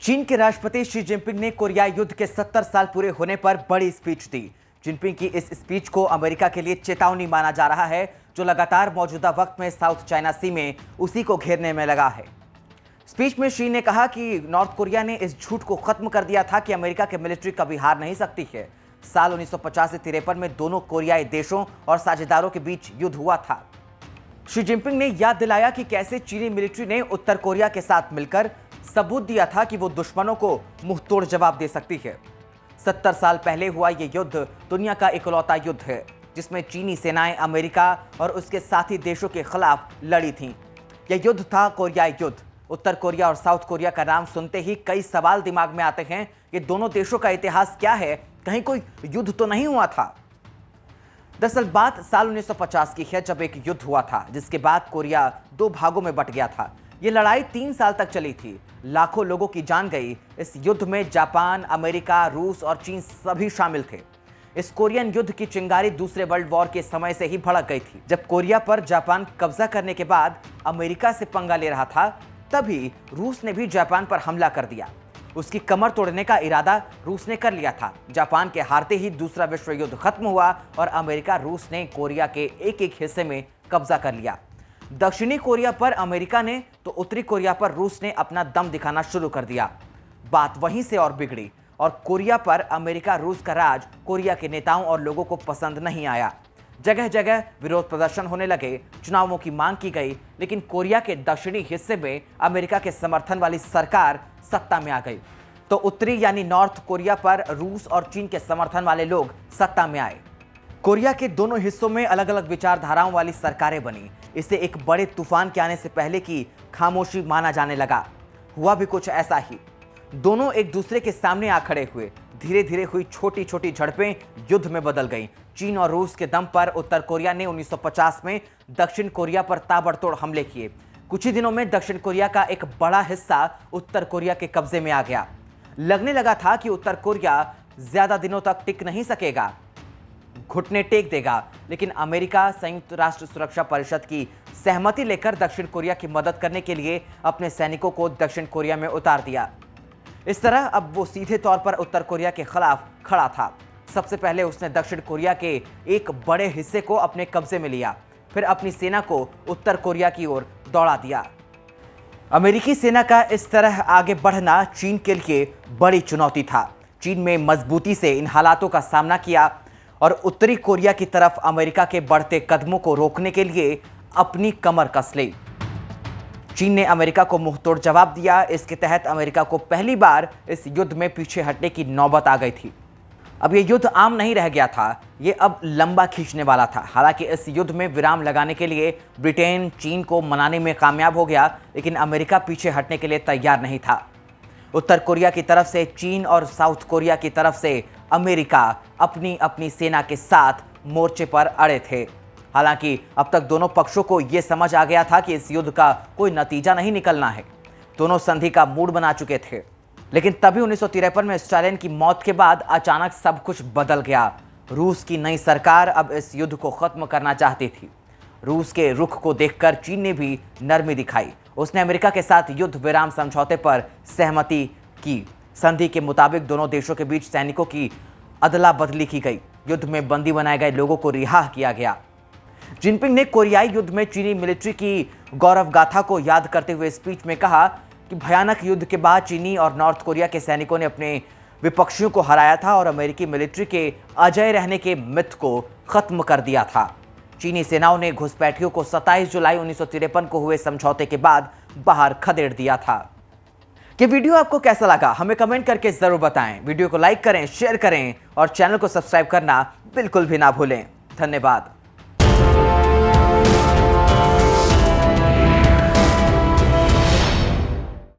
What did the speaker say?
चीन के राष्ट्रपति शी जिनपिंग ने कोरियाई युद्ध के 70 साल पूरे होने पर बड़ी स्पीच दी। जिनपिंग की इस स्पीच को अमेरिका के लिए चेतावनी माना जा रहा है, जो लगातार मौजूदा वक्त में साउथ चाइना सी में उसी को घेरने में लगा है। स्पीच में शी ने कहा कि नॉर्थ कोरिया ने इस झूठ को खत्म कर दिया था कि अमेरिका की मिलिट्री कभी हार नहीं सकती है। साल 1950 से 53 में दोनों कोरियाई देशों और साझेदारों के बीच युद्ध हुआ था। शी जिनपिंग ने याद दिलाया कि कैसे चीनी मिलिट्री ने उत्तर कोरिया के साथ मिलकर सबूत दिया था कि वो दुश्मनों को मुंहतोड़ जवाब दे सकती है। 70 साल पहले हुआ ये युद्ध दुनिया का इकलौता युद्ध है जिसमें चीनी सेनाएं अमेरिका और उसके साथी देशों के खिलाफ लड़ी थीं। यह युद्ध था कोरियाई युद्ध। उत्तर कोरिया और साउथ कोरिया का नाम सुनते ही कई सवाल दिमाग में आते हैं। ये दोनों देशों का इतिहास क्या है? कहीं कोई युद्ध तो नहीं हुआ था? दरअसल बात साल 1950 की है, जब एक युद्ध हुआ था जिसके बाद कोरिया दो भागों में बट गया था। ये लड़ाई 3 साल तक चली थी। लाखों लोगों की जान गई। इस युद्ध में जापान, अमेरिका, रूस और चीन सभी शामिल थे। इस कोरियन युद्ध की चिंगारी दूसरे वर्ल्ड वॉर के समय से ही भड़क गई थी। जब कोरिया पर जापान कब्जा करने के बाद अमेरिका से पंगा ले रहा था, तभी रूस ने भी जापान पर हमला कर दिया। उसकी कमर तोड़ने का इरादा रूस ने कर लिया था। जापान के हारते ही दूसरा विश्व युद्ध खत्म हुआ और अमेरिका रूस ने कोरिया के एक एक हिस्से में कब्जा कर लिया। दक्षिणी कोरिया पर अमेरिका ने तो उत्तरी कोरिया पर रूस ने अपना दम दिखाना शुरू कर दिया। बात वहीं से और बिगड़ी और कोरिया पर अमेरिका रूस का राज कोरिया के नेताओं और लोगों को पसंद नहीं आया। जगह जगह विरोध प्रदर्शन होने लगे, चुनावों की मांग की गई, लेकिन कोरिया के दक्षिणी हिस्से में अमेरिका के समर्थन वाली सरकार सत्ता में आ गई। तो उत्तरी यानी नॉर्थ कोरिया पर रूस और चीन के समर्थन वाले लोग सत्ता में आए। कोरिया के दोनों हिस्सों में अलग अलग विचारधाराओं वाली सरकारें बनी। इसे एक बड़े तूफान के आने से पहले की खामोशी माना जाने लगा। हुआ भी कुछ ऐसा ही। दोनों एक दूसरे के सामने आ खड़े हुए। धीरे धीरे हुई छोटी छोटी झड़पें युद्ध में बदल गईं। चीन और रूस के दम पर उत्तर कोरिया ने 1950 में दक्षिण कोरिया पर ताबड़तोड़ हमले किए। कुछ ही दिनों में दक्षिण कोरिया का एक बड़ा हिस्सा उत्तर कोरिया के कब्जे में आ गया। लगने लगा था कि उत्तर कोरिया ज्यादा दिनों तक टिक नहीं सकेगा, घुटने टेक देगा, लेकिन अमेरिका संयुक्त राष्ट्र सुरक्षा परिषद की सहमति लेकर दक्षिण कोरिया की मदद करने के लिए अपने सैनिकों को दक्षिण कोरिया में उतार दिया। इस तरह अब वो सीधे तौर पर उत्तर कोरिया के खिलाफ खड़ा था। सबसे पहले उसने दक्षिण कोरिया के एक बड़े हिस्से को अपने कब्जे में लिया, फिर अपनी सेना को उत्तर कोरिया की ओर दौड़ा दिया। अमेरिकी सेना का इस तरह आगे बढ़ना चीन के लिए बड़ी चुनौती था। चीन में मजबूती से इन हालातों का सामना किया और उत्तरी कोरिया की तरफ अमेरिका के बढ़ते कदमों को रोकने के लिए अपनी कमर कस ली। चीन ने अमेरिका को मुंहतोड़ जवाब दिया। इसके तहत अमेरिका को पहली बार इस युद्ध में पीछे हटने की नौबत आ गई थी। अब यह युद्ध आम नहीं रह गया था, ये अब लंबा खींचने वाला था। हालांकि इस युद्ध में विराम लगाने के लिए ब्रिटेन चीन को मनाने में कामयाब हो गया, लेकिन अमेरिका पीछे हटने के लिए तैयार नहीं था। उत्तर कोरिया की तरफ से चीन और साउथ कोरिया की तरफ से अमेरिका अपनी अपनी सेना के साथ मोर्चे पर अड़े थे। हालांकि अब तक दोनों पक्षों को यह समझ आ गया था कि इस युद्ध का कोई नतीजा नहीं निकलना है। दोनों संधि का मूड बना चुके थे। लेकिन तभी 1953 में स्टालिन की मौत के बाद अचानक सब कुछ बदल गया। रूस की नई सरकार अब इस युद्ध को खत्म करना चाहती थी। रूस के रुख को देखकर चीन ने भी नरमी दिखाई। उसने अमेरिका के साथ युद्ध विराम समझौते पर सहमति की। संधि के मुताबिक दोनों देशों के बीच सैनिकों की अदला बदली की गई। युद्ध में बंदी बनाए गए लोगों को रिहा किया गया। जिनपिंग ने कोरियाई युद्ध में चीनी मिलिट्री की गौरव गाथा को याद करते हुए स्पीच में कहा कि भयानक युद्ध के बाद चीनी और नॉर्थ कोरिया के सैनिकों ने अपने विपक्षियों को हराया था और अमेरिकी मिलिट्री के अजय रहने के मिथ को खत्म कर दिया था। चीनी सेनाओं ने घुसपैठियों को 27 जुलाई 1953 को हुए समझौते के बाद बाहर खदेड़ दिया था। ये वीडियो आपको कैसा लगा हमें कमेंट करके जरूर बताएं। वीडियो को लाइक करें, शेयर करें और चैनल को सब्सक्राइब करना बिल्कुल भी ना भूलें। धन्यवाद।